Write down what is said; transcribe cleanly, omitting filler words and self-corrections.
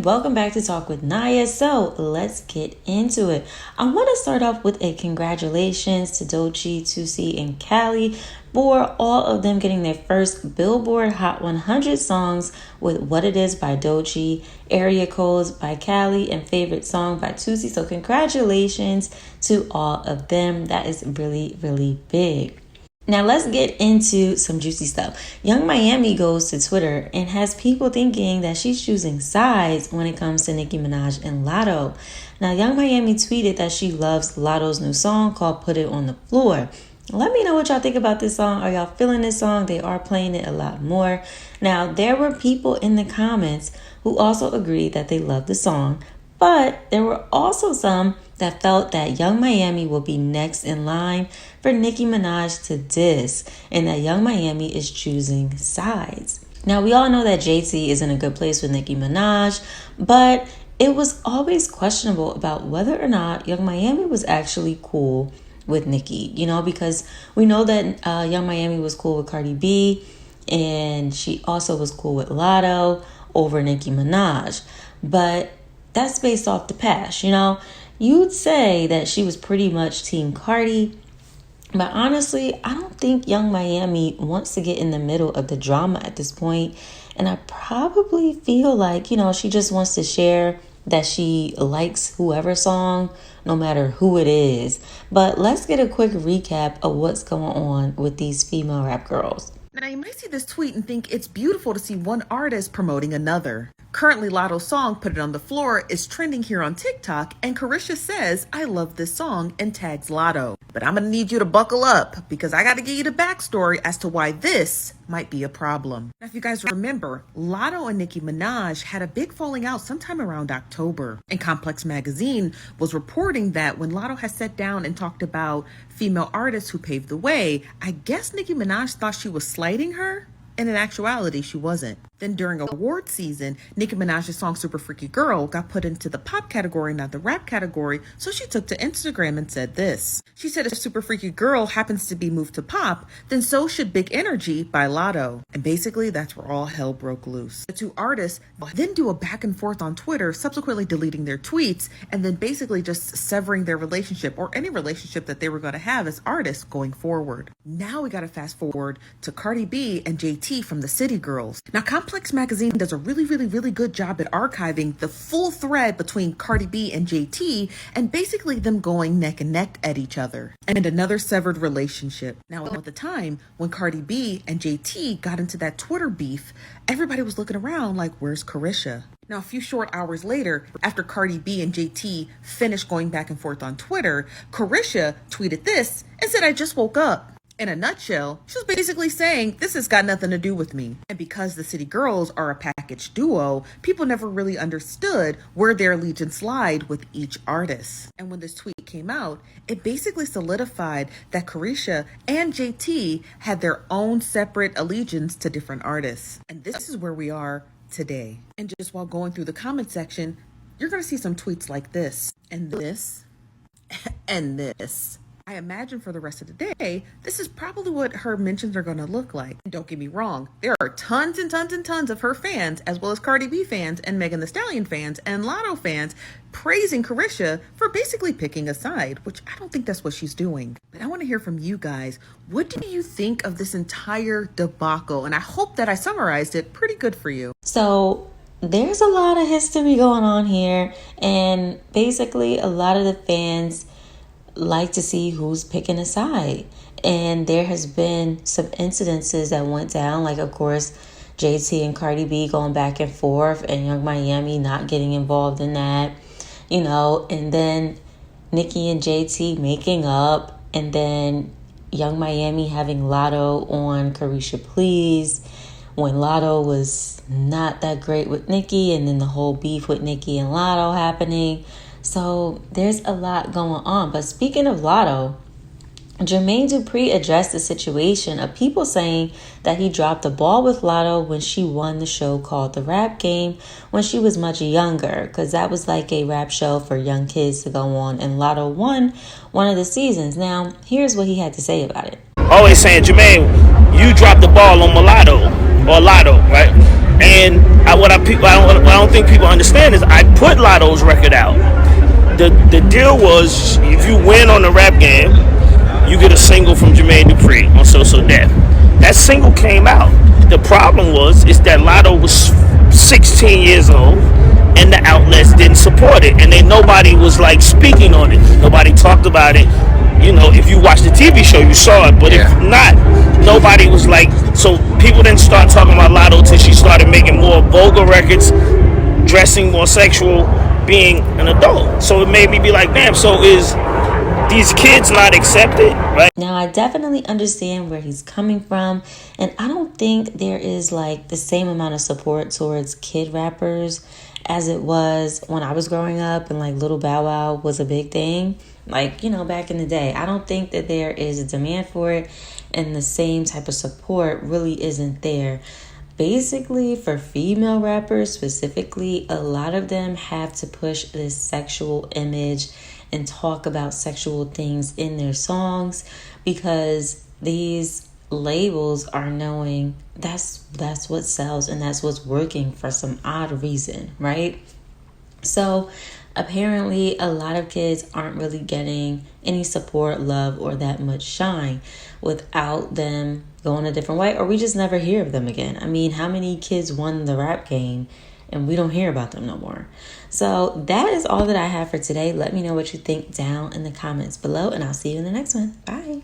welcome back to Talk with Nia. So let's get into it. I want to start off with a congratulations to Doechii, Tusi, and Callie for all of them getting their first Billboard Hot 100 songs with What It Is by Doechii, Area Codes by Callie, and Favorite Song by Tusi. So congratulations to all of them. That is really, really big. Now let's get into some juicy stuff. Young Miami goes to Twitter and has people thinking that she's choosing sides when it comes to Nicki Minaj and Latto. Now Young Miami tweeted that she loves Latto's new song called Put It on the Floor. Let me know what y'all think about this song. Are y'all feeling this song? They are playing it a lot more. Now there were people in the comments who also agreed that they love the song, but there were also some that felt that Young Miami will be next in line for Nicki Minaj to diss, and that Young Miami is choosing sides. Now, we all know that JT is in a good place with Nicki Minaj, but it was always questionable about whether or not Young Miami was actually cool with Nicki, because we know that Young Miami was cool with Cardi B, and she also was cool with Latto over Nicki Minaj, but that's based off the past, You'd say that she was pretty much Team Cardi, but honestly, I don't think Young Miami wants to get in the middle of the drama at this point. And I probably feel like, she just wants to share that she likes whoever song, no matter who it is. But let's get a quick recap of what's going on with these female rap girls. Now, you might see this tweet and think it's beautiful to see one artist promoting another. Currently, Latto's song, Put It on the Floor, is trending here on TikTok, and Carisha says, I love this song, and tags Latto. But I'm going to need you to buckle up, because I got to give you the backstory as to why this might be a problem. Now, if you guys remember, Latto and Nicki Minaj had a big falling out sometime around October. And Complex Magazine was reporting that when Latto had sat down and talked about female artists who paved the way, I guess Nicki Minaj thought she was slighting her. And in actuality, she wasn't. Then during award season, Nicki Minaj's song Super Freaky Girl got put into the pop category, not the rap category, so she took to Instagram and said this. She said if Super Freaky Girl happens to be moved to pop, then so should Big Energy by Latto. And basically, that's where all hell broke loose. The two artists then do a back and forth on Twitter, subsequently deleting their tweets, and then basically just severing their relationship or any relationship that they were going to have as artists going forward. Now we got to fast forward to Cardi B and JT from the City Girls. Now, Complex Magazine does a really, really, really good job at archiving the full thread between Cardi B and JT and basically them going neck and neck at each other and another severed relationship. Now, at the time when Cardi B and JT got into that Twitter beef, everybody was looking around like, where's Carisha? Now, a few short hours later, after Cardi B and JT finished going back and forth on Twitter, Carisha tweeted this and said, I just woke up. In a nutshell, she was basically saying, this has got nothing to do with me. And because the City Girls are a package duo, people never really understood where their allegiance lied with each artist. And when this tweet came out, it basically solidified that Carisha and JT had their own separate allegiance to different artists. And this is where we are today. And just while going through the comment section, you're going to see some tweets like this, and this, and this. I imagine for the rest of the day, this is probably what her mentions are going to look like. Don't get me wrong, there are tons and tons and tons of her fans, as well as Cardi B fans and Megan Thee Stallion fans and Latto fans, praising Carisha for basically picking a side, which I don't think that's what she's doing. But I want to hear from you guys. What do you think of this entire debacle? And I hope that I summarized it pretty good for you. So there's a lot of history going on here, and basically a lot of the fans like to see who's picking a side. And there has been some incidences that went down, like of course JT and Cardi B going back and forth and Young Miami not getting involved in that, and then Nicki and JT making up, and then Young Miami having Latto on Carisha Please when Latto was not that great with Nicki, and then the whole beef with Nicki and Latto happening. So there's a lot going on. But speaking of Latto, Jermaine Dupri addressed the situation of people saying that he dropped the ball with Latto when she won the show called The Rap Game when she was much younger, because that was like a rap show for young kids to go on, and Latto won one of the seasons. Now, here's what he had to say about it. Always saying, Jermaine, you dropped the ball on Mulatto or Latto, right? And what I don't think people understand is I put Latto's record out. The deal was if you win on the rap game, you get a single from Jermaine Dupri on So So Def. That single came out. The problem is that Latto was 16 years old and the outlets didn't support it, and then nobody was like speaking on it. Nobody talked about it. You know, if you watched the TV show, you saw it, but if not, nobody was like. So people didn't start talking about Latto till she started making more vulgar records, dressing more sexual, being an adult. So it made me be like, damn. So is these kids not accepted, right? Now, I definitely understand where he's coming from, and I don't think there is like the same amount of support towards kid rappers as it was when I was growing up and like Little Bow Wow was a big thing. Like, you know, back in the day, I don't think that there is a demand for it, and the same type of support really isn't there. Basically, for female rappers specifically, a lot of them have to push this sexual image and talk about sexual things in their songs because these labels are knowing that's what sells and that's what's working for some odd reason, right? So apparently a lot of kids aren't really getting any support, love, or that much shine without them going a different way, or we just never hear of them again. I mean, how many kids won the rap game and we don't hear about them no more? So that is all that I have for today. Let me know what you think down in the comments below, and I'll see you in the next one. Bye.